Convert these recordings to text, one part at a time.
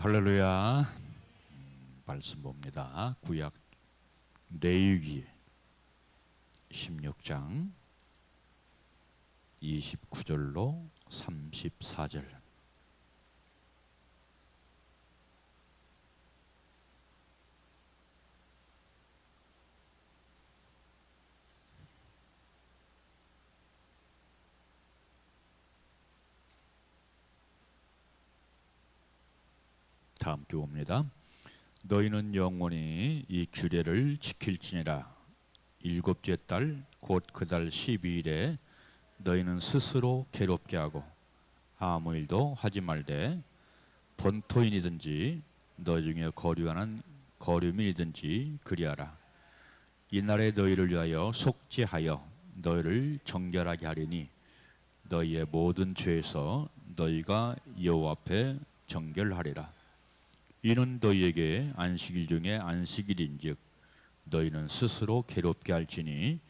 할렐루야. 말씀 봅니다. 구약 레위기 16장 29절로 34절. 다 함께 봅니다. 너희는 영원히 이 규례를 지킬지니라. 일곱째 달 곧 그 달 12일에 너희는 스스로 괴롭게 하고 아무 일도 하지 말되 번토인이든지 너 중에 거류하는 거류민이든지 그리하라. 이날에 너희를 위하여 속죄하여 너희를 정결하게 하리니 너희의 모든 죄에서 너희가 여호와 앞에 정결하리라. 이는 너희에게 안식일 중에 안식일인즉 너희는 스스로 괴롭게 할지니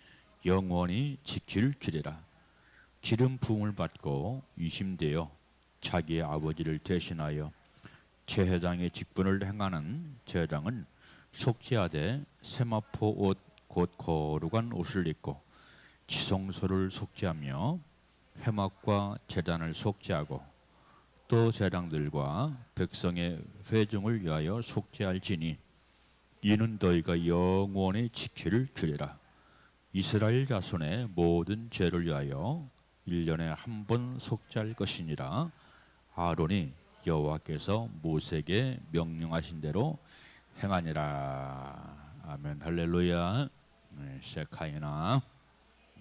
영원히 지킬 규례라. 기름 부음을 받고 위임되어 자기의 아버지를 대신하여 제사장의 직분을 행하는 제사장은 속죄하되 세마포 옷 곧 거룩한 옷을 입고 지성소를 속죄하며 회막과 제단을 속죄하고 또 제사장들과 백성의 회중을 위하여 속죄할지니 이는 너희가 영원히 지킬 규례라. 이스라엘 자손의 모든 죄를 위하여 1년에 한 번 속죄할 것이니라. 아론이 여호와께서 모세에게 명령하신 대로 행하니라. 아멘. 할렐루야. 네, 세카이나.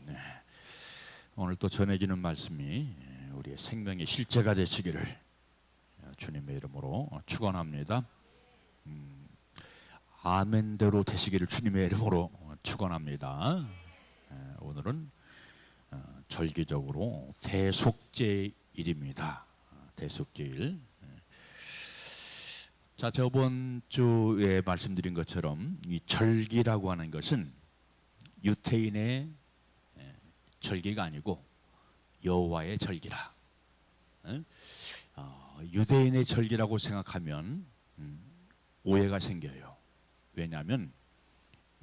네. 오늘 또 전해지는 말씀이 우리의 생명의 실제가 되시기를 주님의 이름으로 축원합니다. 아멘대로 되시기를 주님의 이름으로 축원합니다. 오늘은 절기적으로 대속죄일입니다. 대속죄일. 자, 저번 주에 말씀드린 것처럼 이 절기라고 하는 것은 유태인의 절기가 아니고 여호와의 절기라. 유대인의 절기라고 생각하면 오해가 생겨요. 왜냐하면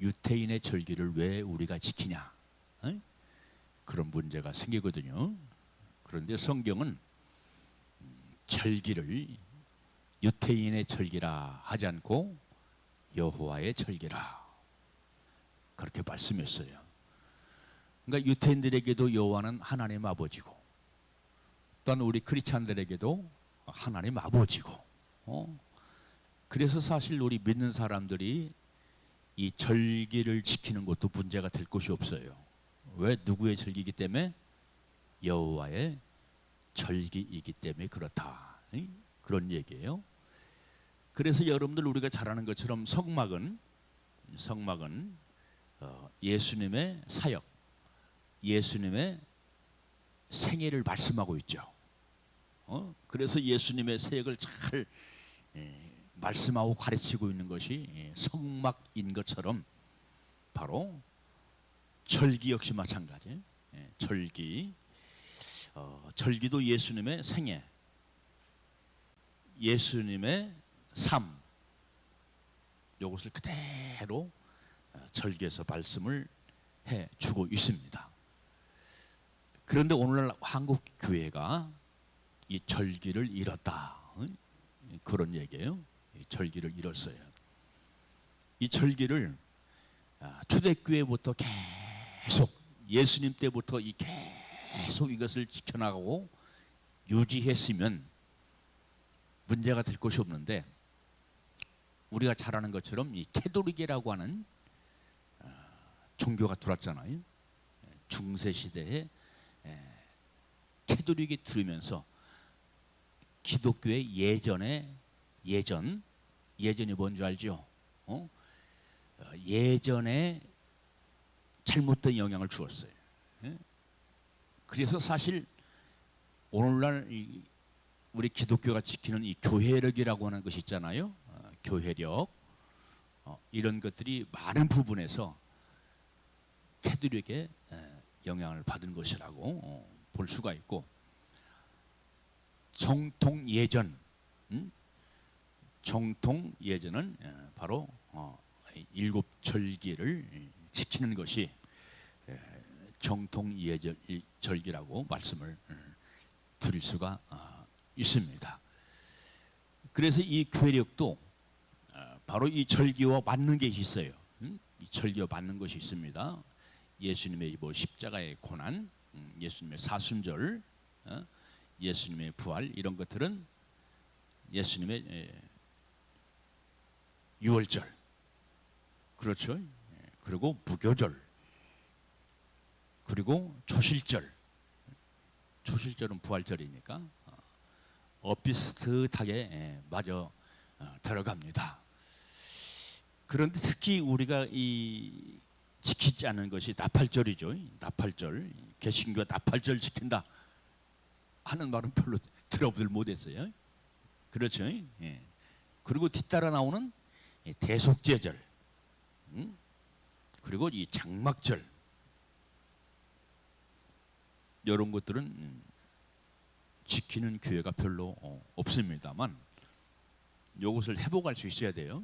유태인의 절기를 왜 우리가 지키냐, 그런 문제가 생기거든요. 그런데 성경은 절기를 유태인의 절기라 하지 않고 여호와의 절기라 그렇게 말씀했어요. 그러니까 유태인들에게도 여호와는 하나님 아버지고 또한 우리 크리스찬들에게도 하나님 아버지고, 그래서 사실 우리 믿는 사람들이 이 절기를 지키는 것도 문제가 될 것이 없어요. 왜? 누구의 절기이기 때문에? 여호와의 절기이기 때문에 그렇다. 그런 얘기예요. 그래서 여러분들 우리가 잘 아는 것처럼 성막은 예수님의 사역, 예수님의 생애를 말씀하고 있죠. 그래서 예수님의 사역을 잘 말씀하고 가르치고 있는 것이 성막인 것처럼 바로 절기 역시 마찬가지. 절기도 예수님의 생애, 예수님의 삶, 이것을 그대로 절기에서 말씀을 해주고 있습니다. 그런데 오늘날 한국 교회가 이 절기를 잃었다, 그런 얘기예요. 이 절기를 잃었어요. 이 절기를 초대교회부터 계속 예수님 때부터 계속 이것을 지켜나가고 유지했으면 문제가 될 것이 없는데, 우리가 잘 아는 것처럼 이 캐톨릭이라고 하는 종교가 들어왔잖아요. 중세 시대에 캐톨릭이 들으면서 기독교의 예전이 뭔지 알죠? 예전에 잘못된 영향을 주었어요. 그래서 사실 오늘날 우리 기독교가 지키는 이 교회력이라고 하는 것이 있잖아요. 교회력, 이런 것들이 많은 부분에서 캐톨릭의 영향을 받은 것이라고 볼 수가 있고, 정통 예전, 정통 예절은 바로 일곱 절기를 지키는 것이 정통 예절기라고 말씀을 드릴 수가 있습니다. 그래서 이 괴력도 바로 이 절기와 맞는 게 있어요. 이 절기와 맞는 것이 있습니다. 예수님의 십자가의 고난, 예수님의 사순절, 예수님의 부활, 이런 것들은 예수님의 유월절, 그렇죠. 그리고 무교절, 그리고 초실절. 초실절은 부활절이니까 비슷하게 맞아 들어갑니다. 그런데 특히 우리가 이 지키지 않은 것이 나팔절이죠. 나팔절, 개신교가 나팔절 지킨다 하는 말은 별로 들어보질 못했어요. 그렇죠. 그리고 뒤따라 나오는 대속제절, 그리고 이 장막절, 이런 것들은 지키는 교회가 별로 없습니다만 이것을 회복할 수 있어야 돼요.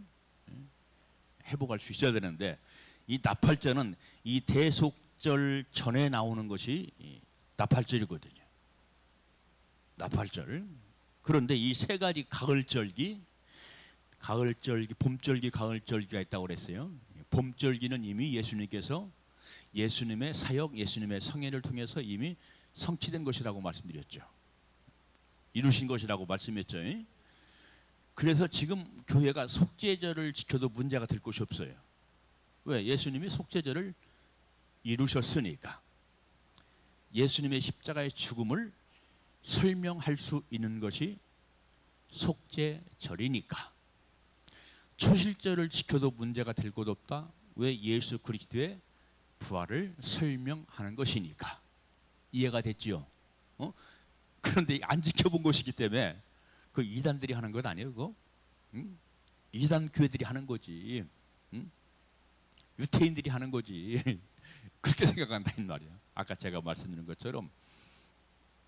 회복할 수 있어야 되는데 이 나팔절은 이 대속절 전에 나오는 것이 나팔절이거든요. 나팔절. 그런데 이 세 가지 가을절기, 봄절기, 가을절기가 있다고 그랬어요. 봄절기는 이미 예수님께서 예수님의 사역, 예수님의 성회를 통해서 이미 성취된 것이라고 말씀드렸죠. 이루신 것이라고 말씀했죠. 그래서 지금 교회가 속죄절을 지켜도 문제가 될 것이 없어요. 왜? 예수님이 속죄절을 이루셨으니까. 예수님의 십자가의 죽음을 설명할 수 있는 것이 속죄절이니까. 초실절을 지켜도 문제가 될 것 없다. 왜? 예수 그리스도의 부활을 설명하는 것이니까. 이해가 됐지요? 그런데 안 지켜본 것이기 때문에 그 이단들이 하는 것 아니에요, 그거? 이단 교회들이 하는 거지. 유태인들이 하는 거지. 그렇게 생각한다 이 말이야. 아까 제가 말씀드린 것처럼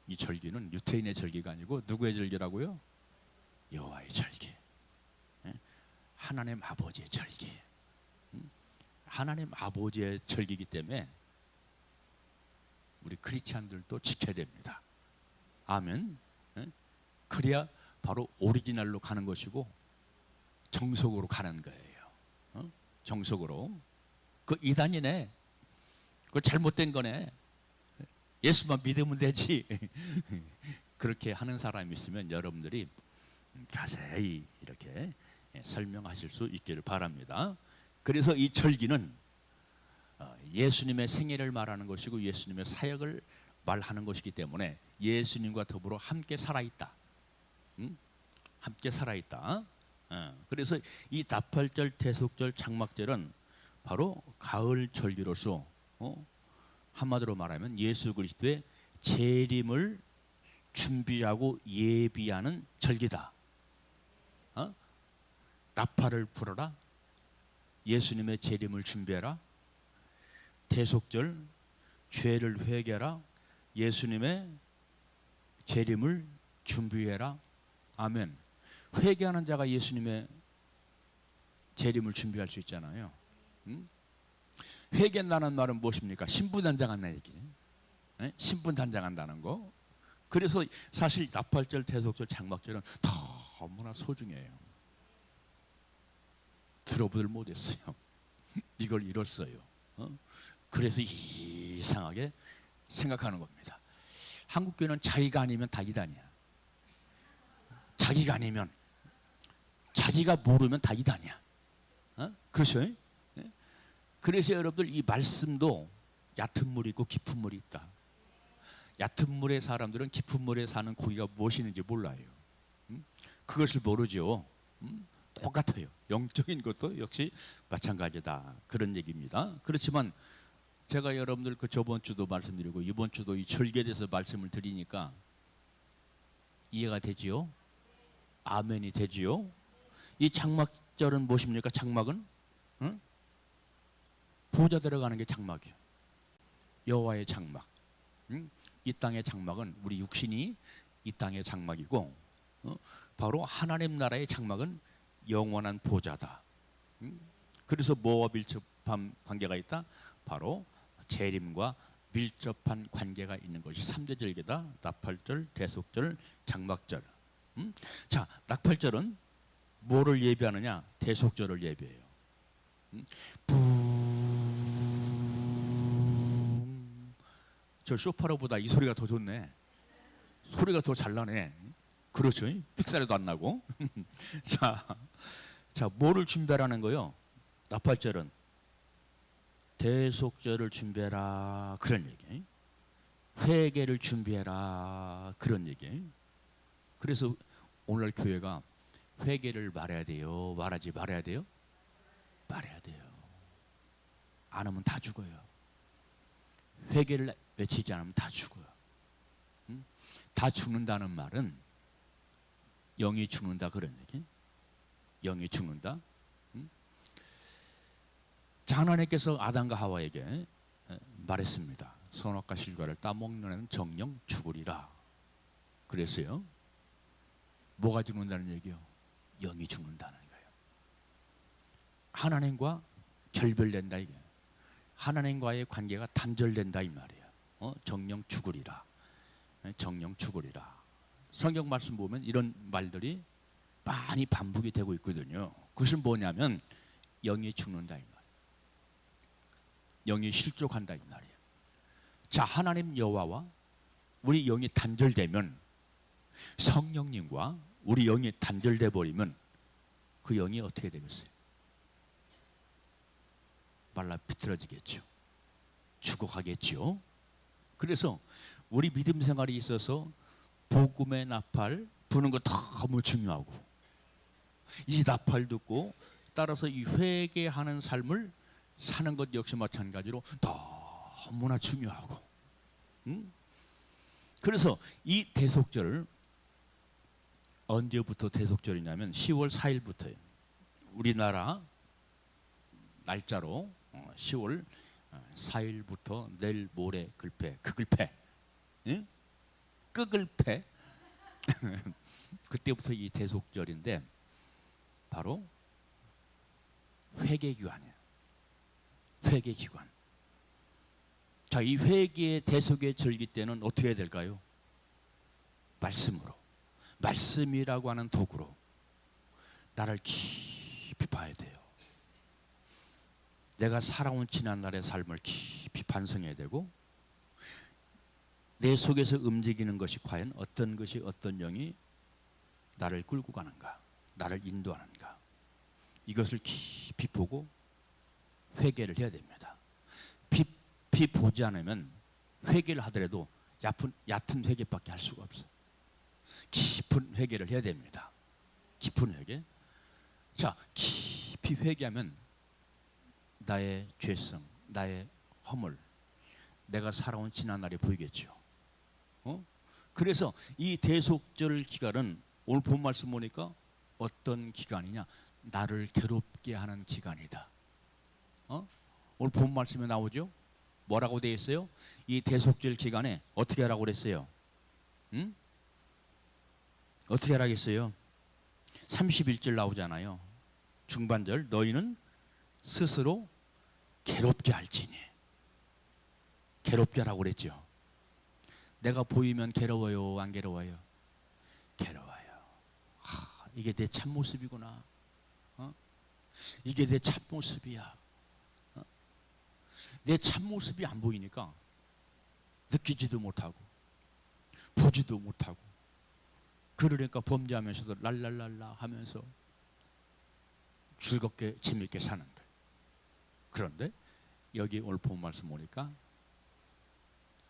이 절기는 유태인의 절기가 아니고 누구의 절기라고요? 여호와의 절기. 하나님 아버지의 절기. 하나님 아버지의 절기이기 때문에 우리 크리스찬들도 지켜야 됩니다. 아멘. 그래야 바로 오리지널로 가는 것이고 정석으로 가는 거예요. 정석으로. 그 이단이네. 그 잘못된 거네. 예수만 믿으면 되지. 그렇게 하는 사람이 있으면 여러분들이 자세히 이렇게 설명하실 수 있기를 바랍니다. 그래서 이 절기는 예수님의 생애를 말하는 것이고 예수님의 사역을 말하는 것이기 때문에 예수님과 더불어 함께 살아있다. 함께 살아있다. 그래서 이 나팔절, 대속절, 장막절은 바로 가을 절기로서 한마디로 말하면 예수 그리스도의 재림을 준비하고 예비하는 절기다. 나팔을 불어라. 예수님의 재림을 준비해라. 대속절, 죄를 회개하라. 예수님의 재림을 준비해라. 아멘. 회개하는 자가 예수님의 재림을 준비할 수 있잖아요. 회개한다는 말은 무엇입니까? 신분단장한다는 얘기죠. 신분단장한다는 거. 그래서 사실 나팔절, 대속절, 장막절은 너무나 소중해요. 들어보들 못했어요. 이걸 잃었어요. 그래서 이상하게 생각하는 겁니다. 한국교회는 자기가 아니면 다 이단이야. 자기가 아니면, 자기가 모르면 다 이단이야. 그렇죠? 그래서 여러분들 이 말씀도 얕은 물이 있고 깊은 물이 있다. 얕은 물의 사람들은 깊은 물에 사는 고기가 무엇이는지 몰라요. 그것을 모르죠. 똑같아요. 영적인 것도 역시 마찬가지다. 그런 얘기입니다. 그렇지만 제가 여러분들 그 저번 주도 말씀드리고 이번 주도 이 절기에 대해서 말씀을 드리니까 이해가 되지요? 아멘이 되지요? 이 장막절은 무엇입니까? 장막은? 보좌 들어가는 게 장막이에요. 여호와의 장막. 이 땅의 장막은 우리 육신이 이 땅의 장막이고 바로 하나님 나라의 장막은 영원한 보좌다. 그래서 뭐와 밀접한 관계가 있다? 바로 재림과 밀접한 관계가 있는 것이 3대 절기다. 나팔절, 대속절, 장막절. 자, 나팔절은 뭐를 예비하느냐? 대속절을 예비해요. 붕. 저 쇼파로보다 이 소리가 더 좋네. 소리가 더 잘 나네. 그렇죠? 삑사리도 안 나고. 자, 뭐를 준비하라는 거요? 나팔절은 대속절을 준비해라 그런 얘기. 회개를 준비해라 그런 얘기. 그래서 오늘 교회가 회개를 말해야 돼요? 말하지 말아야 돼요? 말해야 돼요. 안 하면 다 죽어요. 회개를 외치지 않으면 다 죽어요. 다 죽는다는 말은 영이 죽는다 그런 얘기. 영이 죽는다. 자, 하나님께서 아담과 하와에게 말했습니다. 선악과 실과를 따먹는 애는 정령 죽으리라 그랬어요. 뭐가 죽는다는 얘기요? 영이 죽는다는 거예요. 하나님과 결별된다 이게. 하나님과의 관계가 단절된다 이 말이에요. 정령 죽으리라. 정령 죽으리라. 성경 말씀 보면 이런 말들이 많이 반복이 되고 있거든요. 그것은 뭐냐면 영이 죽는다 이 말이에요. 영이 실족한다 이 말이에요. 자, 하나님 여호와와 우리 영이 단절되면, 성령님과 우리 영이 단절돼 버리면 그 영이 어떻게 되겠어요? 말라 비틀어지겠죠. 죽어가겠죠. 그래서 우리 믿음 생활에 있어서 복음의 나팔 부는 거 너무 중요하고, 이 나팔 듣고 따라서 이 회개하는 삶을 사는 것 역시 마찬가지로 너무나 중요하고, 그래서 이 대속절을 언제부터 대속절이냐면 10월 4일부터예요. 우리나라 날짜로 10월 4일부터 내일 모레 글패, 그 글패, 응? 그 글패 그때부터 이 대속절인데 바로 회개기간이에요. 회개기간. 자, 이 회개의 대속의 절기 때는 어떻게 해야 될까요? 말씀으로, 말씀이라고 하는 도구로 나를 깊이 봐야 돼요. 내가 살아온 지난날의 삶을 깊이 반성해야 되고, 내 속에서 움직이는 것이 과연 어떤 것이, 어떤 영이 나를 끌고 가는가, 나를 인도하는가, 이것을 깊이 보고 회개를 해야 됩니다. 깊이 보지 않으면 회개를 하더라도 얕은 회개밖에 할 수가 없어요. 깊은 회개를 해야 됩니다. 깊은 회개. 자, 깊이 회개하면 나의 죄성, 나의 허물, 내가 살아온 지난날이 보이겠죠. 그래서 이 대속절 기간은 오늘 본 말씀 보니까 어떤 기간이냐? 나를 괴롭게 하는 기간이다. 오늘 본 말씀에 나오죠? 뭐라고 되어 있어요? 이 대속절 기간에 어떻게 하라고 그랬어요? 어떻게 하라겠어요? 31절 나오잖아요. 중반절, 너희는 스스로 괴롭게 할지니. 괴롭게 하라고 그랬죠. 내가 보이면 괴로워요, 안 괴로워요? 괴로워요. 이게 내 참모습이구나. 이게 내 참모습이야. 내 참모습이 안 보이니까 느끼지도 못하고 보지도 못하고, 그러니까 범죄하면서도 랄랄랄라 하면서 즐겁게 재밌게 사는 거예요. 그런데 여기 오늘 본 말씀 보니까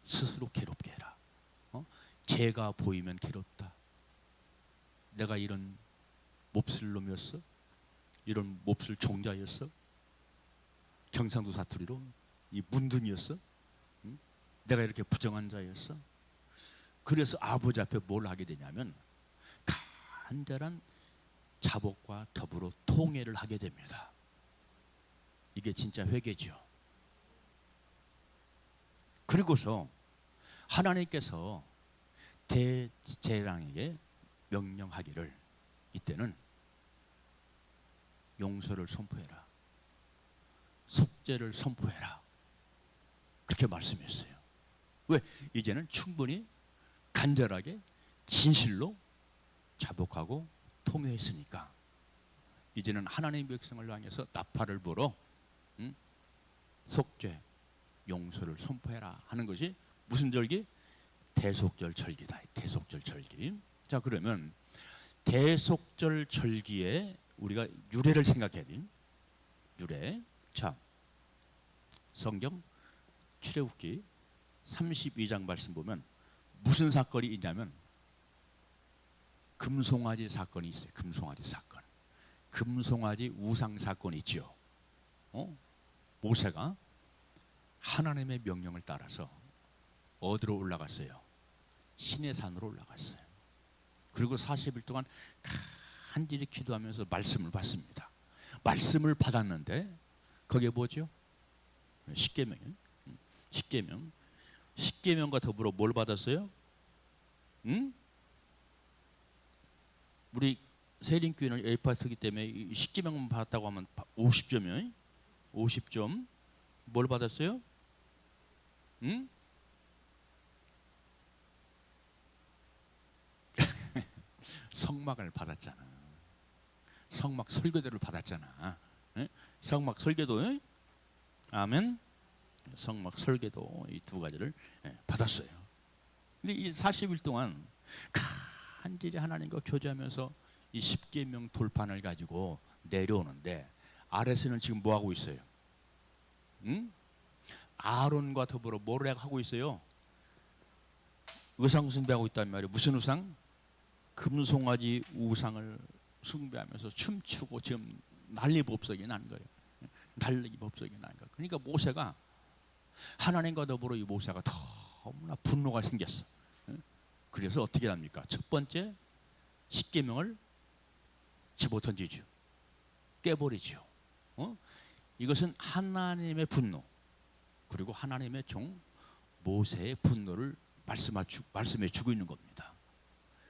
스스로 괴롭게 해라. 죄가 보이면 괴롭다. 내가 이런 몹쓸 놈이었어? 이런 몹쓸 종자였어? 경상도 사투리로 이 문둥이였어? 내가 이렇게 부정한 자였어? 그래서 아버지 앞에 뭘 하게 되냐면 간절한 자복과 더불어 통회를 하게 됩니다. 이게 진짜 회개죠. 그리고서 하나님께서 대제사장에게 명령하기를, 이때는 용서를 선포해라. 속죄를 선포해라. 그렇게 말씀했어요. 왜? 이제는 충분히 간절하게 진실로 자복하고 통회했으니까 이제는 하나님의 백성을 향해서 나팔을 불어 속죄, 용서를 선포해라 하는 것이 무슨 절기? 대속절 절기다. 대속절 절기. 자, 그러면 대속절 절기에 우리가 유래를 생각해야 돼. 유래. 자, 성경 출애굽기 32장 말씀 보면 무슨 사건이 있냐면 금송아지 사건이 있어요. 금송아지 사건. 금송아지 우상 사건이 있죠. 모세가 하나님의 명령을 따라서 어디로 올라갔어요? 시내산으로 올라갔어요. 그리고 40일 동안 간절히 기도하면서 말씀을 받습니다. 말씀을 받았는데 거기에 뭐죠? 십계명이에요. 십계명. 십계명과 더불어 뭘 받았어요? 응? 우리 세린교회는 에이파스기 때문에 십계명만 받았다고 하면 50점이에요. 50점. 뭘 받았어요? 응? 성막을 받았잖아. 성막 설교대를 받았잖아. 에? 성막 설교도, 에? 아멘. 성막 설교도 이 두 가지를 받았어요. 근데 이 40일 동안 간절히 하나님과 교제하면서 이 십계명 돌판을 가지고 내려오는데 아래서는 지금 뭐 하고 있어요? 응? 아론과 더불어 뭐를 하고 있어요? 우상 숭배하고 있단 말이에요. 무슨 우상? 금송아지 우상을 숭배하면서 춤추고 지금 난리법석이 난 거예요. 난리법석이 난 거예요. 그러니까 모세가 하나님과 더불어 이 모세가 너무나 분노가 생겼어. 그래서 어떻게 합니까? 첫 번째 십계명을 집어 던지죠. 깨버리죠. 이것은 하나님의 분노 그리고 하나님의 종 모세의 분노를 말씀해 주고 있는 겁니다.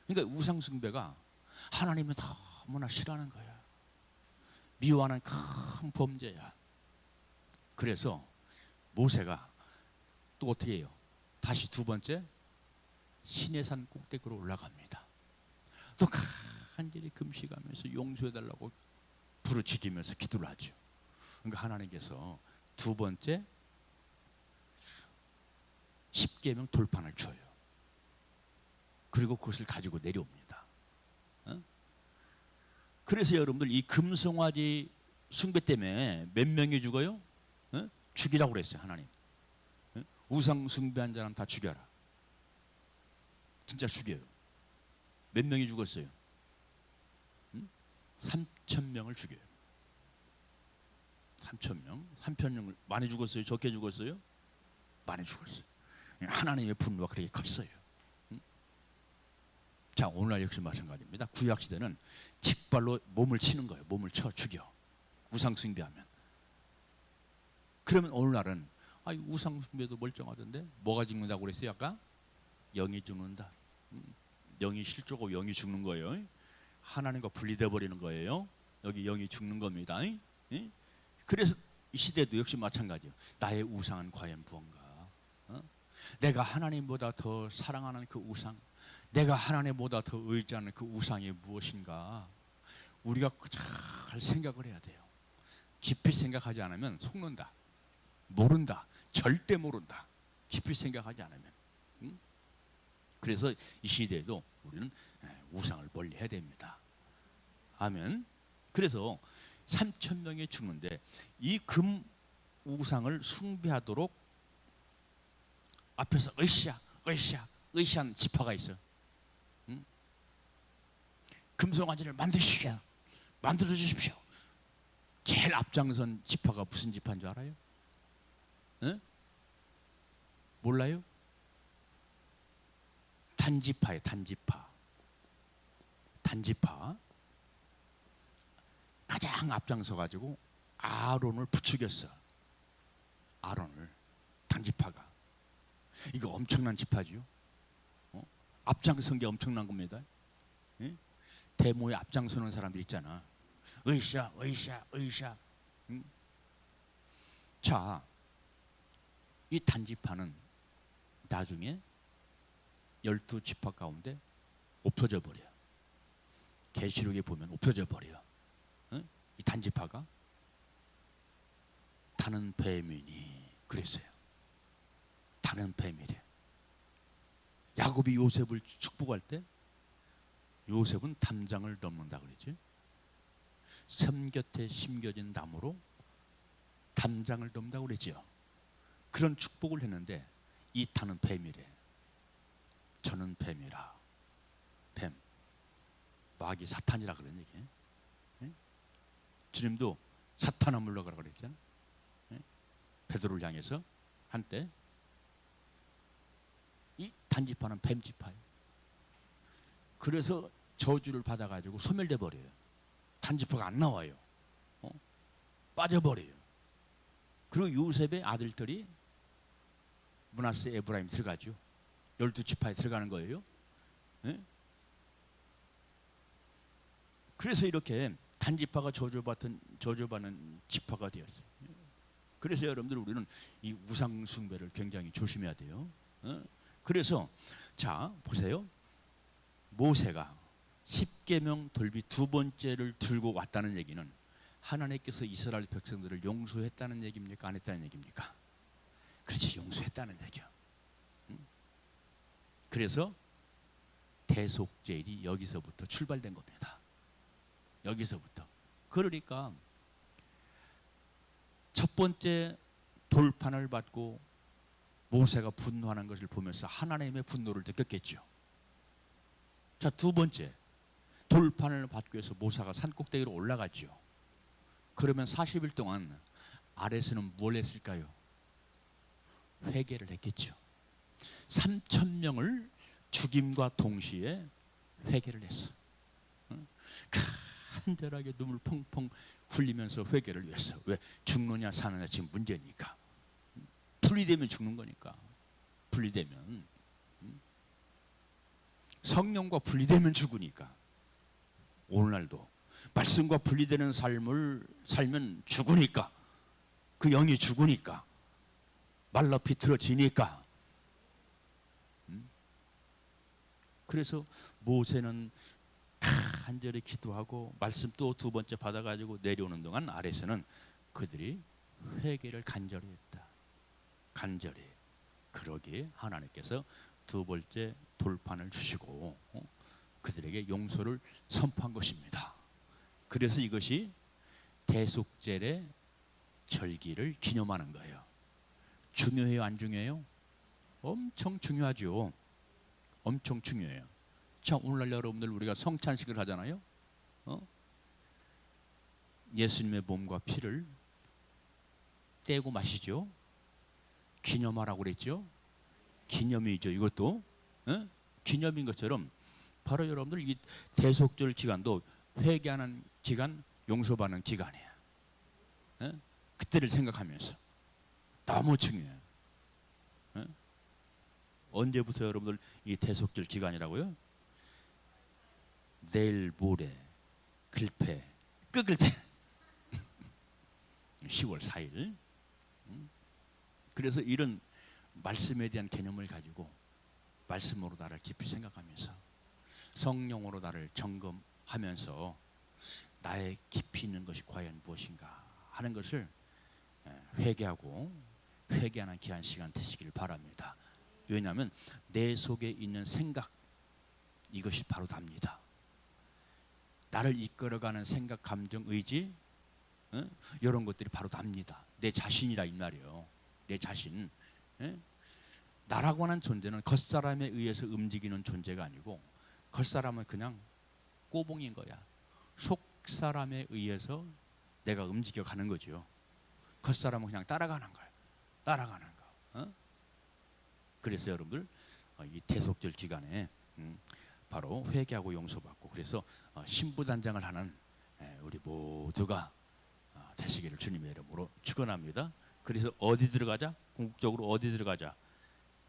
그러니까 우상 숭배가 하나님이 너무나 싫어하는 거야. 미워하는 큰 범죄야. 그래서 모세가 또 어떻게 해요? 다시 두 번째 시내산 꼭대기로 올라갑니다. 또 간절히 금식하면서 용서해달라고 부르짖으면서 기도를 하죠. 그러니까 하나님께서 두 번째 십계명 돌판을 쳐요. 그리고 그것을 가지고 내려옵니다. 그래서 여러분들 이 금송아지 숭배 때문에 몇 명이 죽어요? 죽이라고 그랬어요. 하나님. 우상 숭배한 사람 다 죽여라. 진짜 죽여요. 몇 명이 죽었어요? 3,000명을 죽여요. 3,000명. 3,000명 많이 죽었어요? 적게 죽었어요? 많이 죽었어요. 하나님의 분노가 그렇게 컸어요. 자, 오늘날 역시 마찬가지입니다. 구약시대는 직발로 몸을 치는 거예요. 몸을 쳐 죽여. 우상 숭배하면. 그러면 오늘날은 우상 숭배도 멀쩡하던데 뭐가 죽는다고 그랬어요? 아까? 영이 죽는다. 영이 실족하고 영이 죽는 거예요. 하나님과 분리돼 버리는 거예요. 여기 영이 죽는 겁니다. 그래서 이 시대도 역시 마찬가지예요. 나의 우상은 과연 무언가? 내가 하나님보다 더 사랑하는 그 우상, 내가 하나님보다 더 의지하는 그 우상이 무엇인가? 우리가 잘 생각을 해야 돼요. 깊이 생각하지 않으면 속는다. 모른다. 절대 모른다. 깊이 생각하지 않으면. 그래서 이 시대에도 우리는 우상을 멀리해야 됩니다. 아멘. 그래서 3,000명이 죽는데 이 금 우상을 숭배하도록 앞에서 으쌰한 지파가 있어. 금송아지를 만들어 주십시오. 제일 앞장선 지파가 무슨 지파인 줄 알아요? 몰라요? 단지파예요. 단지파. 가장 앞장서 가지고 아론을 부추겼어. 아론을. 단지파가. 이거 엄청난 지파지요. 앞장선 게 엄청난 겁니다. 데모에 앞장서는 사람들 있잖아. 으쌰 으쌰 으쌰. 자, 이 단지파는 나중에 12지파 가운데 없어져 버려요. 계시록에 보면 없어져 버려요. 이 단지파가 타는 뱀이니 그랬어요. 타는 뱀이래. 야곱이 요셉을 축복할 때 요셉은 담장을 넘는다 그랬지. 섬 곁에 심겨진 나무로 담장을 넘는다고 그랬지요. 그런 축복을 했는데 이 타는 뱀이래. 저는 뱀이라. 뱀. 마귀 사탄이라 그런 얘기예요. 주님도 사탄아 물러가라 그랬잖아요. 베드로를 향해서 한때. 이 단지파는 뱀지파예요. 그래서 저주를 받아가지고 소멸돼 버려요. 단지파가 안 나와요. 빠져버려요. 그리고 요셉의 아들들이 므낫세, 에브라임 들어가죠. 12지파에 들어가는 거예요. 그래서 이렇게 단지파가 저주받는 지파가 되었어요. 그래서 여러분들 우리는 이 우상 숭배를 굉장히 조심해야 돼요. 그래서 자 보세요. 모세가 십계명 돌비 두 번째를 들고 왔다는 얘기는 하나님께서 이스라엘 백성들을 용서했다는 얘기입니까? 안 했다는 얘기입니까? 그렇지, 용서했다는 얘기야. 그래서 대속죄일이 여기서부터 출발된 겁니다. 여기서부터. 그러니까 첫 번째 돌판을 받고 모세가 분노하는 것을 보면서 하나님의 분노를 느꼈겠죠. 자, 두 번째 돌판을 받기 위해서 모세가 산꼭대기로 올라갔죠. 그러면 40일 동안 아래에서는 뭘 했을까요? 회개를 했겠죠. 3,000명을 죽임과 동시에 회개를 했어. 간절하게 눈물 펑펑 흘리면서 회개를 했어. 왜? 죽느냐 사느냐 지금 문제니까. 분리되면 죽는 거니까. 분리되면 성령과 분리되면 죽으니까. 오늘날도 말씀과 분리되는 삶을 살면 죽으니까. 그 영이 죽으니까. 말라 비틀어지니까. 그래서 모세는 간절히 기도하고 말씀 또 두 번째 받아가지고 내려오는 동안 아래에서는 그들이 회개를 간절히 했다. 간절히. 그러기에 하나님께서 두 번째 돌판을 주시고 그들에게 용서를 선포한 것입니다. 그래서 이것이 대속죄의 절기를 기념하는 거예요. 중요해요, 안 중요해요? 엄청 중요하죠. 엄청 중요해요. 자, 오늘날 여러분들 우리가 성찬식을 하잖아요. 예수님의 몸과 피를 떼고 마시죠. 기념하라고 그랬죠. 기념이죠. 이것도 기념인 것처럼 바로 여러분들 이 대속절 기간도 회개하는 기간, 용서받는 기간이에요. 그때를 생각하면서 너무 중요해요. 언제부터 여러분들 이 대속절 기간이라고요? 내일 모레 글패 끝글패 10월 4일. 그래서 이런 말씀에 대한 개념을 가지고 말씀으로 나를 깊이 생각하면서 성령으로 나를 점검하면서 나의 깊이 있는 것이 과연 무엇인가 하는 것을 회개하고 회개하는 귀한 시간 되시기를 바랍니다. 왜냐하면 내 속에 있는 생각, 이것이 바로 답니다. 나를 이끌어가는 생각, 감정, 의지, 이런 것들이 바로 답니다. 내 자신이라 이 말이에요. 내 자신. 나라고 하는 존재는 겉사람에 의해서 움직이는 존재가 아니고 겉사람은 그냥 꼬봉인 거야. 속사람에 의해서 내가 움직여가는 거죠. 겉사람은 그냥 따라가는 거야. 따라가는 거. 그래서 여러분들 이 대속절 기간에 바로 회개하고 용서받고 그래서 신부단장을 하는 우리 모두가 되시기를 주님의 이름으로 축원합니다. 그래서 어디 들어가자? 궁극적으로 어디 들어가자?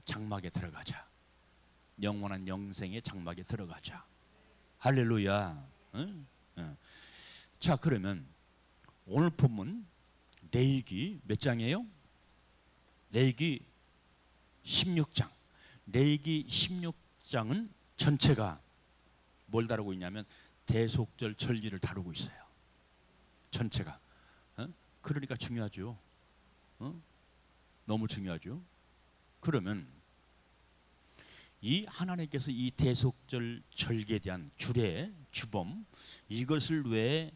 장막에 들어가자. 영원한 영생의 장막에 들어가자. 할렐루야. 자, 그러면 오늘 본문 레위기 몇 장이에요? 레위기 16장. 레위기 16장은 전체가 뭘 다루고 있냐면 대속절 절기를 다루고 있어요. 전체가. 그러니까 중요하죠. 너무 중요하죠. 그러면 이 하나님께서 이 대속절 절기에 대한 규례, 규범, 이것을 왜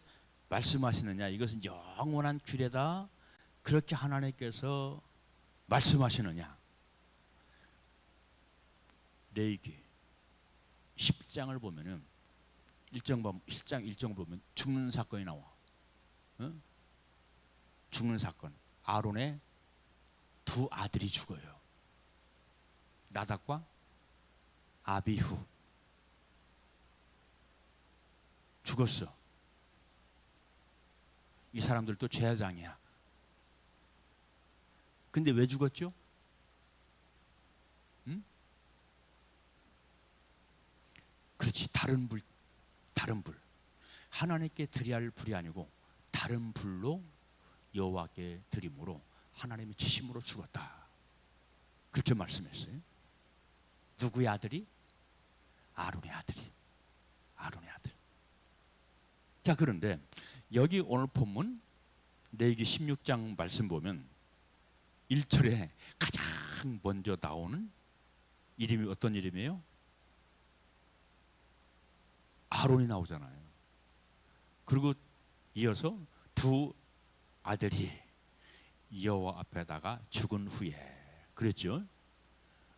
말씀하시느냐? 이것은 영원한 규례다. 그렇게 하나님께서 말씀하시느냐? 레위기 10장을 보면은 10장 1장 보면 죽는 사건이 나와. 죽는 사건. 아론의 두 아들이 죽어요. 나답과 아비후. 죽었어. 이 사람들도 제사장이야. 근데 왜 죽었죠? 응? 그렇지. 다른 불. 하나님께 드려야 할 불이 아니고 다른 불로 여호와께 드림으로 하나님의 치심으로 죽었다. 그렇게 말씀했어요. 누구의 아들이? 아론의 아들이. 아론의 아들. 자, 그런데 여기 오늘 본문 레위기 16장 말씀 보면 1절에 가장 먼저 나오는 이름이 어떤 이름이에요? 아론이 나오잖아요. 그리고 이어서 두 아들이 여호와 앞에다가 죽은 후에 그랬죠.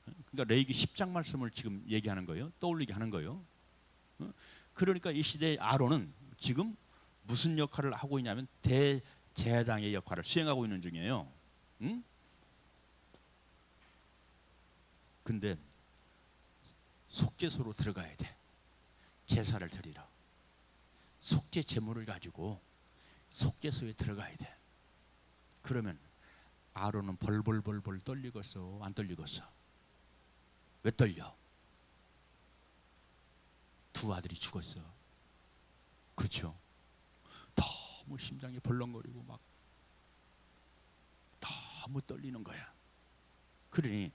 그러니까 레위기 10장 말씀을 지금 얘기하는 거예요. 떠올리게 하는 거예요. 그러니까 이 시대의 아론은 지금 무슨 역할을 하고 있냐면 대제사장의 역할을 수행하고 있는 중이에요. 응? 근데 속죄소로 들어가야 돼. 제사를 드리러. 속죄 제물을 가지고 속죄소에 들어가야 돼. 그러면 아론은 벌벌벌벌 떨리겠어? 안 떨리겠어? 왜 떨려? 두 아들이 죽었어. 그렇죠? 너무 심장이 벌렁거리고 막 너무 떨리는 거야. 그러니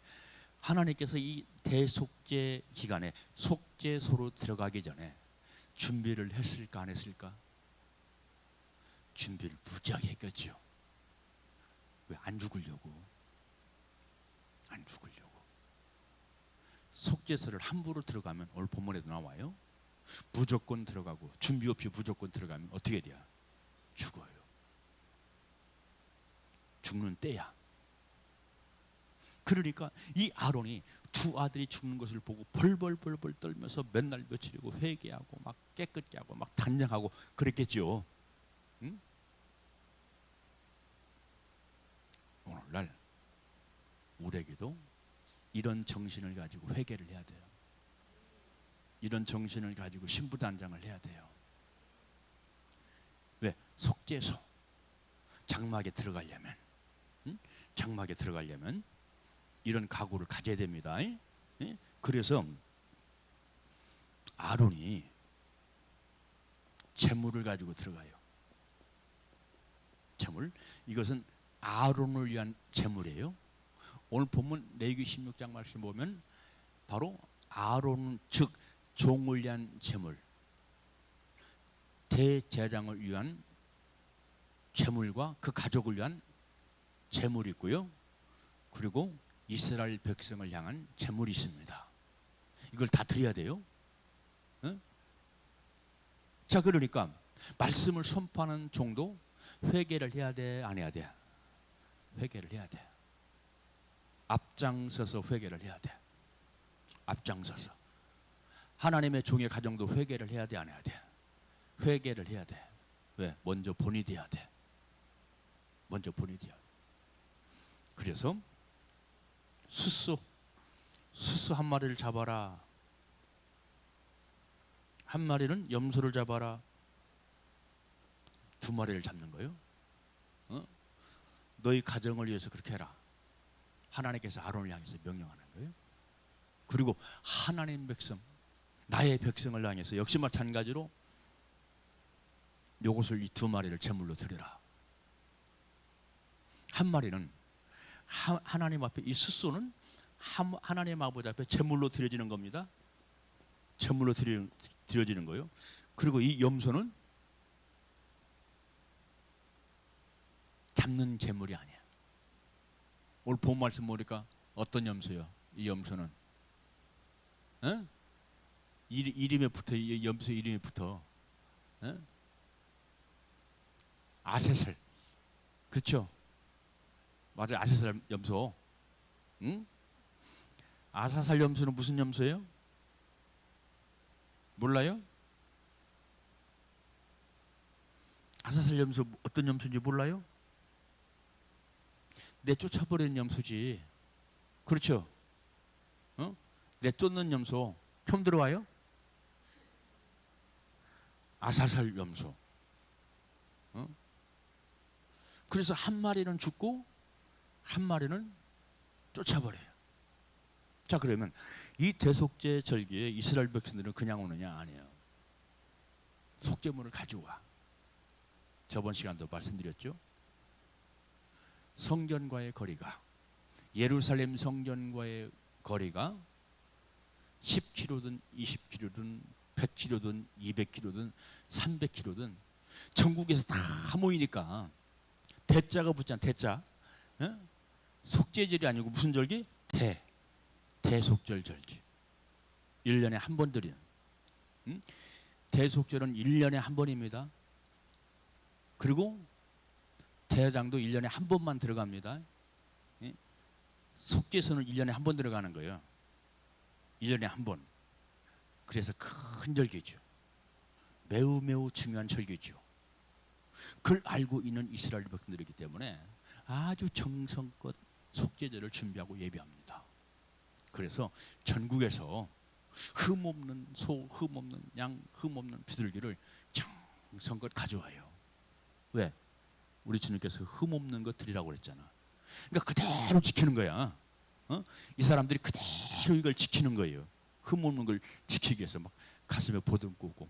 하나님께서 이 대속죄 기간에 속죄소로 들어가기 전에 준비를 했을까 안 했을까? 준비를 무지하게 했겠죠. 왜? 안 죽으려고. 안 죽으려고. 속죄소를 함부로 들어가면 오늘 본문에도 나와요. 무조건 들어가고 준비 없이 무조건 들어가면 어떻게 돼요? 죽어요. 죽는 때야. 그러니까 이 아론이 두 아들이 죽는 것을 보고 벌벌벌벌 떨면서 맨날 며칠이고 회개하고 막 깨끗게 하고 막 단장하고 그랬겠죠. 응? 오늘날 우리에게도 이런 정신을 가지고 회개를 해야 돼요. 이런 정신을 가지고 신부단장을 해야 돼요. 왜? 속죄소 장막에 들어가려면, 장막에 들어가려면 이런 각오를 가져야 됩니다. 그래서 아론이 제물을 가지고 들어가요. 제물. 이것은 아론을 위한 제물이에요. 오늘 본문 레위기 16장 말씀 보면 바로 아론 즉 종을 위한 제물, 대제사장을 위한 제물과 그 가족을 위한 제물이 있고요. 그리고 이스라엘 백성을 향한 제물이 있습니다. 이걸 다 드려야 돼요. 응? 자, 그러니까 말씀을 선포하는 종도 회개를 해야 돼, 안 해야 돼? 회개를 해야 돼. 앞장서서 회개를 해야 돼. 앞장서서. 하나님의 종의 가정도 회개를 해야 돼, 안 해야 돼? 회개를 해야 돼. 왜? 먼저 본이 돼야 돼. 먼저 본이 돼야 돼. 그래서 수수 한 마리를 잡아라. 한 마리는 염소를 잡아라. 두 마리를 잡는 거예요. 너희 가정을 위해서 그렇게 해라. 하나님께서 아론을 향해서 명령하는 거예요. 그리고 하나님 백성, 나의 백성을 향해서 역시 마찬가지로 요것을 이 두 마리를 제물로 드려라. 한 마리는 하나님 앞에, 이 숫소는 하나님 아버지 앞에 제물로 드려지는 겁니다. 제물로 드려지는 거예요. 그리고 이 염소는 잡는 제물이 아니야. 오늘 본 말씀 보니까 어떤 염소요? 이 염소는 이름에 붙어. 이 염소 이름에 붙어. 아세셀. 그렇죠? 맞아요. 아세셀 염소. 응? 아사살 염소는 무슨 염소예요? 몰라요? 아사살 염소 어떤 염소인지 몰라요? 내쫓아버리는 염소지. 그렇죠? 내쫓는 염소. 처음 들어와요? 아사살 염소. 그래서 한 마리는 죽고 한 마리는 쫓아버려요. 자, 그러면 이 대속죄 절기에 이스라엘 백성들은 그냥 오느냐? 아니에요. 속죄물을 가져와. 저번 시간도 말씀드렸죠. 성전과의 거리가, 예루살렘 성전과의 거리가 10km든 20km든 100km든 200km든 300km든 전국에서 다 모이니까 대자가 붙잖아. 대자. 속죄절이 아니고 무슨 절기? 대속절 절기. 1년에 한 번 드리는. 대속절은 1년에 한 번입니다. 그리고 대장도 1년에 한 번만 들어갑니다. 속죄소는 1년에 한 번 들어가는 거예요. 1년에 한 번. 그래서 큰 절기죠. 매우 매우 중요한 절기죠. 그걸 알고 있는 이스라엘 백성들이기 때문에 아주 정성껏 속죄절을 준비하고 예배합니다. 그래서 전국에서 흠없는 소, 흠없는 양, 흠없는 비둘기를 정성껏 가져와요. 왜? 우리 주님께서 흠없는 것 드리라고 그랬잖아. 그러니까 그대로 지키는 거야. 이 사람들이 그대로 이걸 지키는 거예요. 흠없는 걸 지키기 위해서 막 가슴에 보듬고.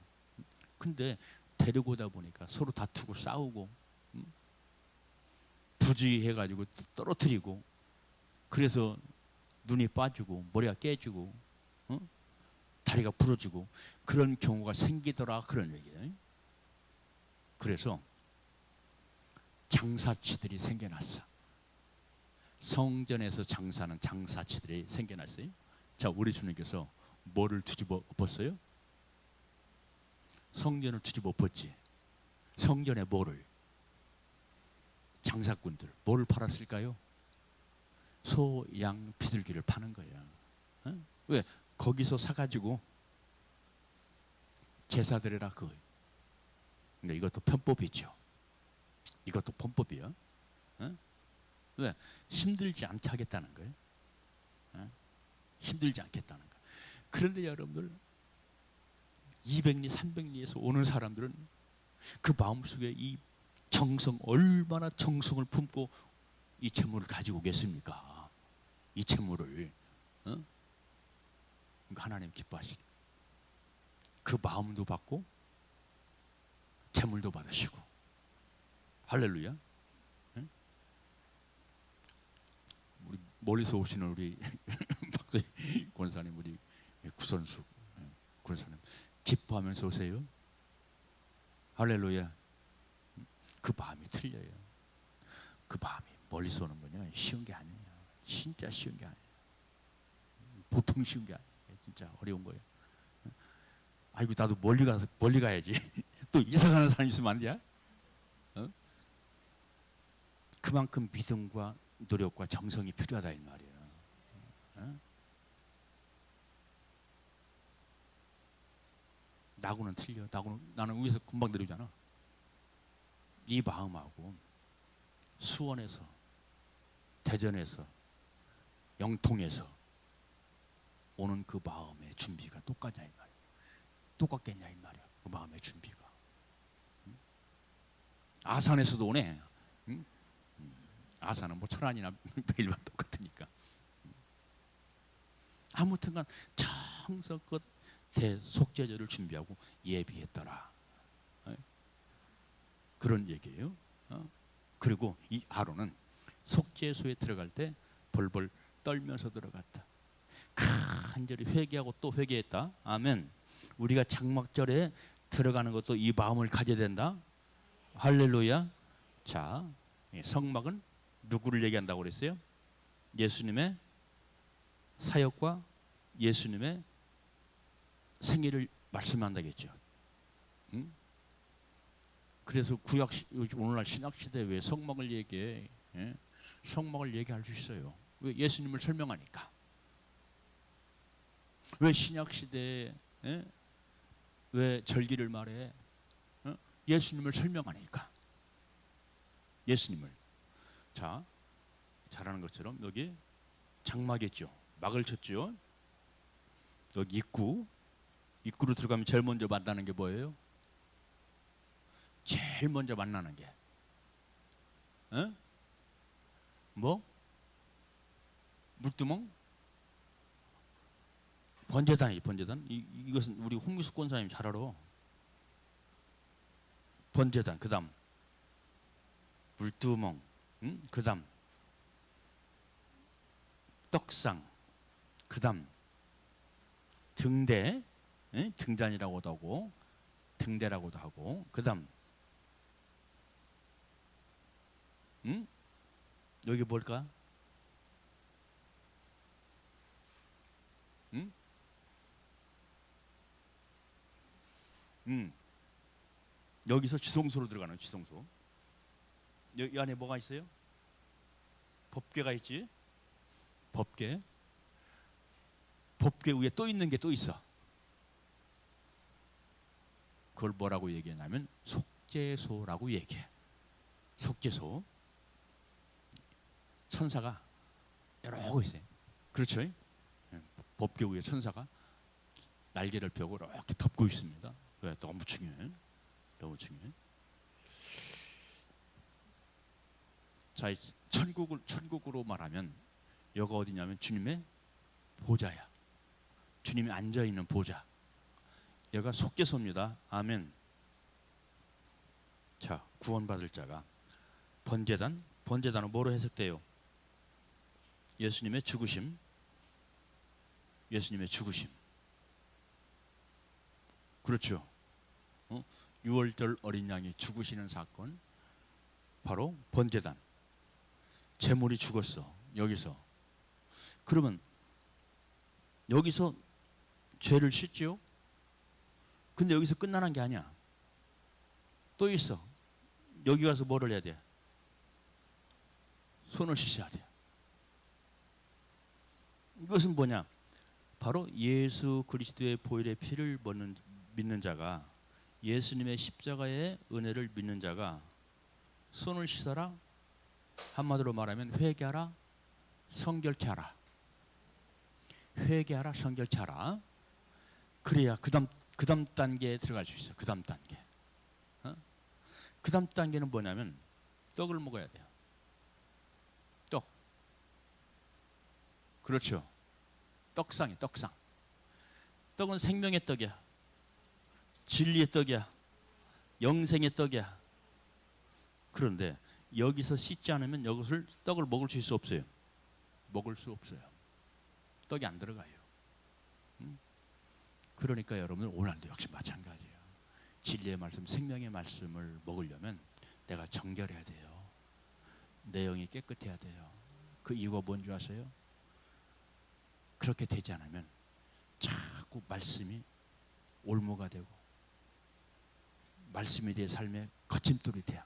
근데 데리고 오다 보니까 서로 다투고 싸우고, 부주의해가지고 떨어뜨리고, 그래서 눈이 빠지고 머리가 깨지고 다리가 부러지고 그런 경우가 생기더라, 그런 얘기예요. 그래서 장사치들이 생겨났어. 성전에서 장사하는 장사치들이 생겨났어요. 자, 우리 주님께서 뭐를 뒤집어 엎었어요? 성전을 뒤집어 엎었지. 성전에 뭐를? 장사꾼들 뭐를 팔았을까요? 소, 양, 비둘기를 파는 거야. 왜? 거기서 사가지고 제사 드려라, 그거. 근데 이것도 편법이죠. 이것도 편법이야. 왜? 힘들지 않게 하겠다는 거예요. 힘들지 않겠다는 거예요. 그런데 여러분들 200리, 300리에서 오는 사람들은 그 마음속에 이 정성, 얼마나 정성을 품고 이 재물을 가지고 오겠습니까? 이 재물을. 그러니까 하나님 기뻐하시고 그 마음도 받고 재물도 받으시고. 할렐루야. 우리 멀리서 오시는 우리 박도희 권사님, 우리 구선수 권사님 기뻐하면서 오세요. 할렐루야. 그 마음이 틀려요. 그 마음이 멀리서 오는 거냐 쉬운 게 아니에요. 진짜 쉬운 게 아니에요. 보통 쉬운 게 아니에요. 진짜 어려운 거예요. 아이고, 나도 멀리 가야지. 또 이사 가는 사람 있으면 안 돼? 그만큼 믿음과 노력과 정성이 필요하다 이 말이에요. 나하고는 틀려. 나는 위에서 금방 내려오잖아. 이 마음하고 수원에서, 대전에서, 영통에서 오는 그 마음의 준비가 똑같냐 이 말이야. 똑같겠냐 이 말이야. 그 마음의 준비가. 아산에서도 오네. 아산은 뭐 천안이나 매일만 똑같으니까. 아무튼간 정성껏 대속죄절을 준비하고 예비했더라. 그런 얘기예요. 그리고 이 아론은 속죄소에 들어갈 때 벌벌 떨면서 들어갔다. 간절히 회개하고 또 회개했다. 아멘. 우리가 장막절에 들어가는 것도 이 마음을 가져야 된다. 할렐루야. 자, 성막은 누구를 얘기한다고 그랬어요? 예수님의 사역과 예수님의 생애를 말씀한다겠죠. 응? 그래서 구약 오늘날 신약 시대 왜 성막을 얘기해? 예? 성막을 얘기할 수 있어요. 왜? 예수님을 설명하니까. 왜 신약 시대에 왜 절기를 말해? 예수님을 설명하니까. 예수님을. 자, 잘하는 것처럼 여기 장막이었죠. 막을 쳤죠. 여기 입구로 들어가면 제일 먼저 만나는 게 뭐예요? 제일 먼저 만나는 게 뭐? 물두멍? 번제단이지. 번제단. 이것은 우리 홍미숙 권사님 잘 알아. 번제단. 그 다음 물두멍. 그 다음 떡상. 그 다음 등대. 등잔이라고도 하고 등대라고도 하고. 그 다음 여기 뭘까? 여기서 지성소로 들어가는 지성소. 여기 안에 뭐가 있어요? 법궤가 있지. 법궤. 법궤 위에 또 있는 게 또 있어. 그걸 뭐라고 얘기하냐면 속죄소라고 얘기해. 속죄소. 천사가 여러 개 있어요. 그렇죠? 법궤 위에 천사가 날개를 펴고 이렇게 덮고 있습니다. 왜? 너무 중요해. 너무 중요해. 자, 천국으로 말하면 여기가 어디냐면 주님의 보좌야. 주님이 앉아 있는 보좌. 여기가 속죄소입니다. 아멘. 자, 구원받을 자가 번제단은 뭐로 해석돼요? 예수님의 죽으심. 예수님의 죽으심. 그렇죠. 6월절 어린 양이 죽으시는 사건, 바로 번제단. 제물이 죽었어. 여기서. 그러면 여기서 죄를 씻지요. 근데 여기서 끝나는 게 아니야. 또 있어. 여기 가서 뭐를 해야 돼? 손을 씻어야 돼. 이것은 뭐냐? 바로 예수 그리스도의 보혈의 피를 믿는 자가, 예수님의 십자가의 은혜를 믿는 자가 손을 씻어라. 한마디로 말하면 회개하라, 성결케 하라. 회개하라, 성결케 하라. 그래야 그 다음 단계에 들어갈 수 있어. 그 다음 단계. 그 다음 단계는 뭐냐면 떡을 먹어야 돼요. 떡. 그렇죠. 떡상이 떡상. 떡은 생명의 떡이야. 진리의 떡이야. 영생의 떡이야. 그런데 여기서 씻지 않으면 이것을 떡을 먹을 수 없어요. 먹을 수 없어요. 떡이 안 들어가요. 그러니까 여러분 오늘도 역시 마찬가지예요. 진리의 말씀, 생명의 말씀을 먹으려면 내가 정결해야 돼요. 내 영이 깨끗해야 돼요. 그 이유가 뭔지 아세요? 그렇게 되지 않으면 자꾸 말씀이 올무가 되고 말씀에 대해 삶의 거침돌이 돼요.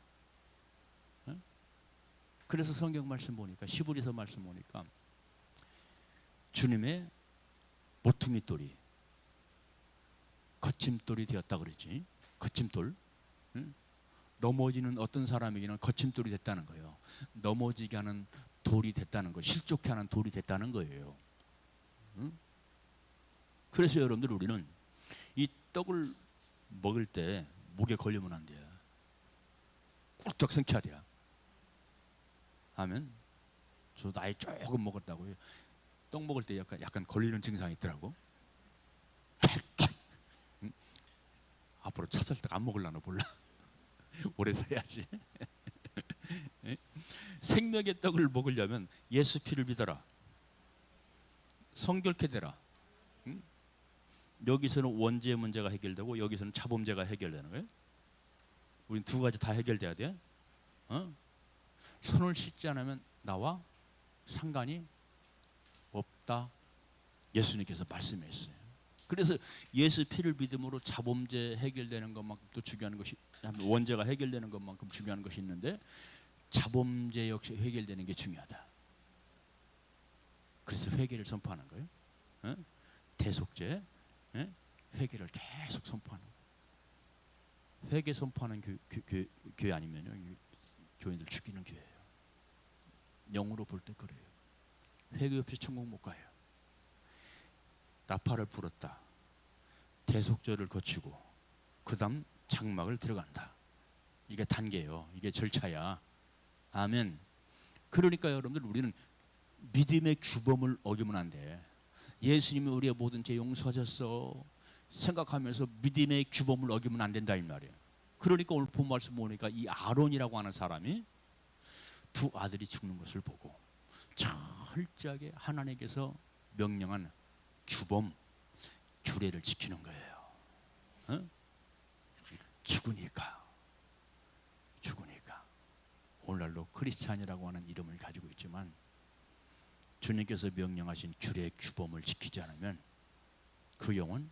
그래서 성경 말씀 보니까, 시브리서 말씀 보니까 주님의 모퉁이 돌이 거침돌이 되었다 그랬지. 거침돌. 넘어지는 어떤 사람에게는 거침돌이 됐다는 거예요. 넘어지게 하는 돌이 됐다는 거, 실족해 하는 돌이 됐다는 거예요. 그래서 여러분들, 우리는 이 떡을 먹을 때 목에 걸리면 안 돼요. 꿀떡 삼켜야 돼요. 아멘. 저 나이 조금 먹었다고요. 떡 먹을 때 약간 걸리는 증상이 있더라고. 앞으로 차 탈 때 안 먹으려나 몰라. 오래 살아야지. 생명의 떡을 먹으려면 예수 피를 믿어라. 성결케 되라. 여기서는 원죄 문제가 해결되고 여기서는 자범죄가 해결되는 거예요. 우린 두 가지 다 해결돼야 돼. 손을 씻지 않으면 나와 상관이 없다. 예수님께서 말씀했어요. 그래서 예수 피를 믿음으로 자범죄 해결되는 것만큼도 중요한 것이, 원죄가 해결되는 것만큼 중요한 것이 있는데 자범죄 역시 해결되는 게 중요하다. 그래서 회개를 선포하는 거예요. 대속죄, 회개를 계속 선포하는 거예요. 회개 선포하는 교회 아니면요, 교인들 죽이는 교회예요. 영으로 볼 때 그래요. 회개 없이 천국 못 가요. 나팔을 불었다. 대속죄를 거치고 그 다음 장막을 들어간다. 이게 단계예요. 이게 절차야. 아멘. 그러니까 여러분들, 우리는 믿음의 규범을 어기면 안 돼. 예수님이 우리의 모든 죄 용서하셨어 생각하면서 믿음의 규범을 어기면 안 된다 이 말이에요. 그러니까 오늘 본 말씀 보니까 이 아론이라고 하는 사람이 두 아들이 죽는 것을 보고 철저하게 하나님께서 명령한 규범, 규례를 지키는 거예요. 죽으니까 오늘날로 크리스찬이라고 하는 이름을 가지고 있지만 주님께서 명령하신 규례, 규범을 지키지 않으면 그 영은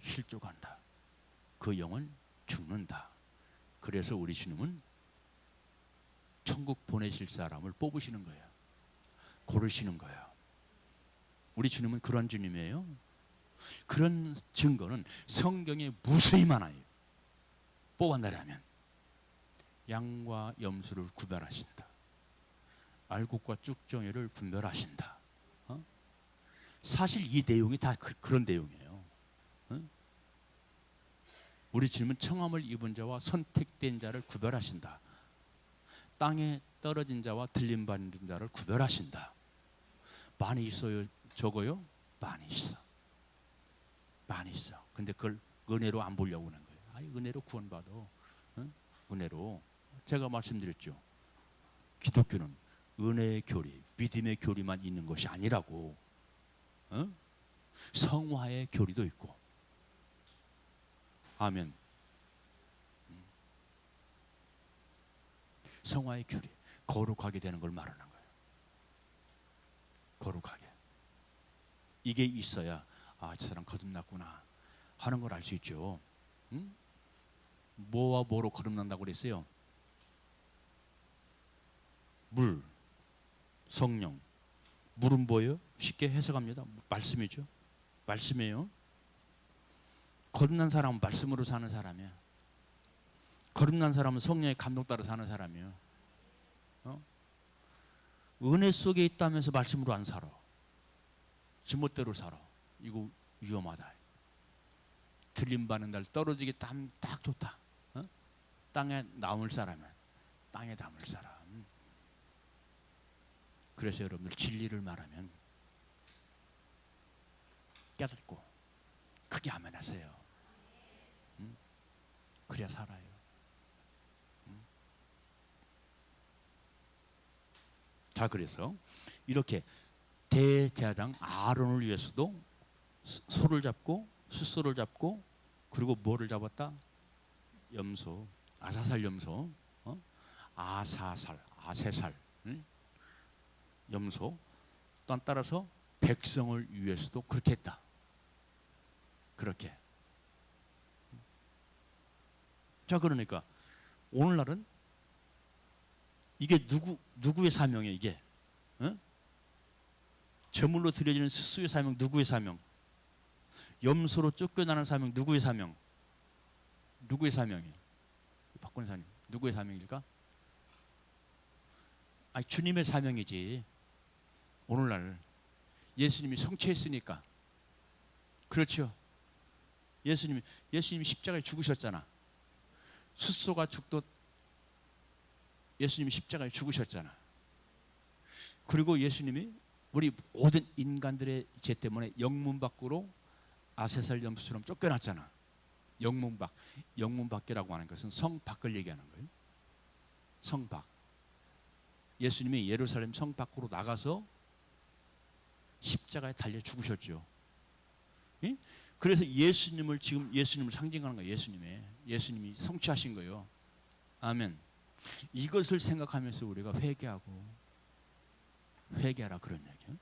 실족한다. 그 영은 죽는다. 그래서 우리 주님은 천국 보내실 사람을 뽑으시는 거예요. 고르시는 거예요. 우리 주님은 그런 주님이에요. 그런 증거는 성경에 무수히 많아요. 뽑아내라면 양과 염소를 구별하신다. 알곡과 쭉정이를 분별하신다. 사실 이 내용이 다 그런 내용이에요. 우리 주님은 청함을 입은 자와 선택된 자를 구별하신다. 땅에 떨어진 자와 들림받는 자를 구별하신다. 많이 있어요? 적어요? 많이 있어. 많이 있어. 근데 그걸 은혜로 안 보려고 하는 거예요. 은혜로 구원받아. 은혜로. 제가 말씀드렸죠. 기독교는 은혜의 교리, 믿음의 교리만 있는 것이 아니라고. 성화의 교리도 있고. 아멘. 성화의 교리, 거룩하게 되는 걸 말하는 거예요. 거룩하게. 이게 있어야 저 사람 거듭났구나 하는 걸 알 수 있죠. 뭐와 뭐로 거듭난다고 그랬어요? 물, 성령. 물은 뭐예요? 쉽게 해석합니다. 말씀이죠. 말씀이에요. 거듭난 사람은 말씀으로 사는 사람이야. 거듭난 사람은 성령의 감동 따라 사는 사람이에요. 은혜 속에 있다면서 말씀으로 안 살아. 지멋대로 살아. 이거 위험하다. 들림받는 날 떨어지기 딱 좋다. 땅에 남을 사람은 땅에 남을 사람. 그래서 여러분들 진리를 말하면 깨닫고 크게 아멘하세요. 그래야 살아요. 자, 그래서 이렇게 대제사장 아론을 위해서도 소를 잡고 숫소를 잡고 그리고 뭐를 잡았다? 염소, 아사살 염소, 아세살 염소. 또 따라서 백성을 위해서도 그렇게 했다. 그렇게. 자, 그러니까 오늘날은 이게 누구의 사명이에요? 이게 제물로 드려지는 수수의 사명 누구의 사명? 염소로 쫓겨나는 사명 누구의 사명? 누구의 사명이에요? 박권사님, 누구의 사명일까? 주님의 사명이지. 오늘날 예수님이 성취했으니까. 그렇죠. 예수님이 십자가에 죽으셨잖아. 숫소가 죽듯 예수님이 십자가에 죽으셨잖아. 그리고 예수님이 우리 모든 인간들의 죄 때문에 영문 밖으로 아세살 염소처럼 쫓겨났잖아. 영문 밖이라고 하는 것은 성 밖을 얘기하는 거예요. 성 밖. 예수님이 예루살렘 성 밖으로 나가서 십자가에 달려 죽으셨죠. 예? 그래서 예수님을 상징하는 거예요. 예수님이 성취하신 거예요. 아멘. 이것을 생각하면서 우리가 회개하라 그런 얘기예요.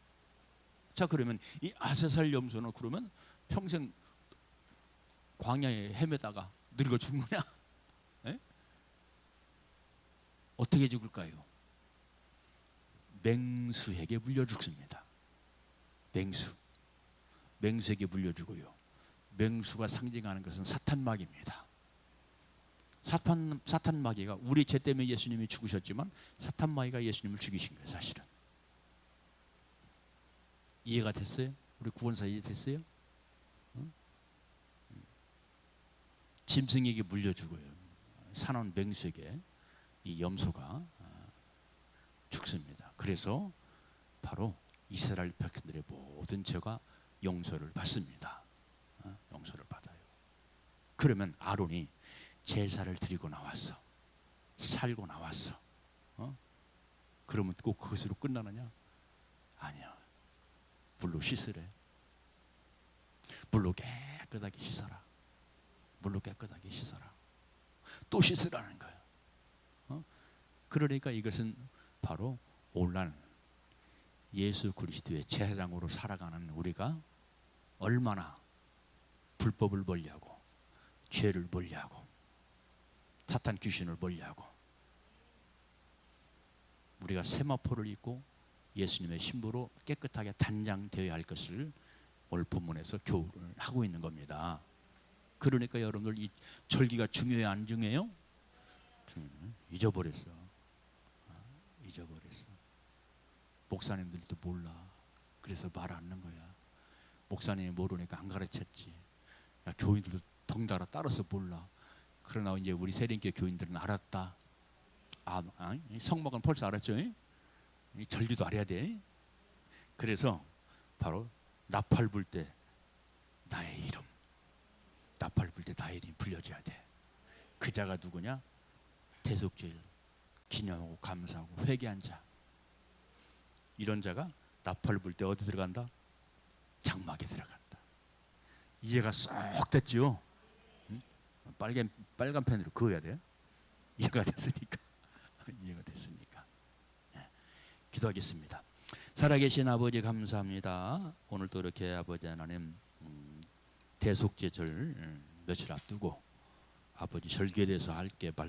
자, 그러면 이 아세살 염소는 그러면 평생 광야에 헤매다가 늙어 죽느냐? 예? 어떻게 죽을까요? 맹수에게 물려 죽습니다. 맹수에게 물려 죽어요. 맹수가 상징하는 것은 사탄마귀입니다. 사탄마귀가 우리 죄 때문에 예수님이 죽으셨지만 사탄마귀가 예수님을 죽이신 거예요. 사실은 이해가 됐어요? 우리 구원사 이해됐어요? 응? 짐승에게 물려 죽어요. 사나운 맹수에게 이 염소가 죽습니다. 그래서 바로 이스라엘 백성들의 모든 죄가 용서를 받습니다. 용서를 받아요. 그러면 아론이 제사를 드리고 나왔어. 살고 나왔어. 그러면 꼭 그것으로 끝나느냐? 아니야. 물로 씻으래. 물로 깨끗하게 씻어라. 물로 깨끗하게 씻어라. 또 씻으라는 거야. 그러니까 이것은 바로 오늘날 예수 그리스도의 제사장으로 살아가는 우리가 얼마나 불법을 멀리하고 죄를 멀리하고 사탄 귀신을 멀리하고 우리가 세마포를 입고 예수님의 신부로 깨끗하게 단장되어야 할 것을 오늘 본문에서 교훈을 하고 있는 겁니다. 그러니까 여러분들 이 절기가 중요해요, 안 중요해요? 잊어버렸어. 목사님들도 몰라. 그래서 말 안 하는 거야. 목사님이 모르니까 안 가르쳤지. 교인들도 덩달아 따라서 몰라. 그러나 이제 우리 세린교 교인들은 알았다. 성막은 벌써 알았죠? 절기도 알아야 돼. 그래서 바로 나팔 불 때 나의 이름, 불려져야 돼. 그 자가 누구냐? 대속죄를 기념하고 감사하고 회개한 자. 이런 자가 나팔 불 때 어디 들어간다? 장막에 들어간다. 이해가 쏙 됐죠? 응? 빨간 펜으로 그어야 돼요. 이해가 됐으니까. 기도하겠습니다. 살아계신 아버지 감사합니다. 오늘도 이렇게 아버지 하나님 대속죄절 며칠 앞두고 아버지 절기에 대해서 할게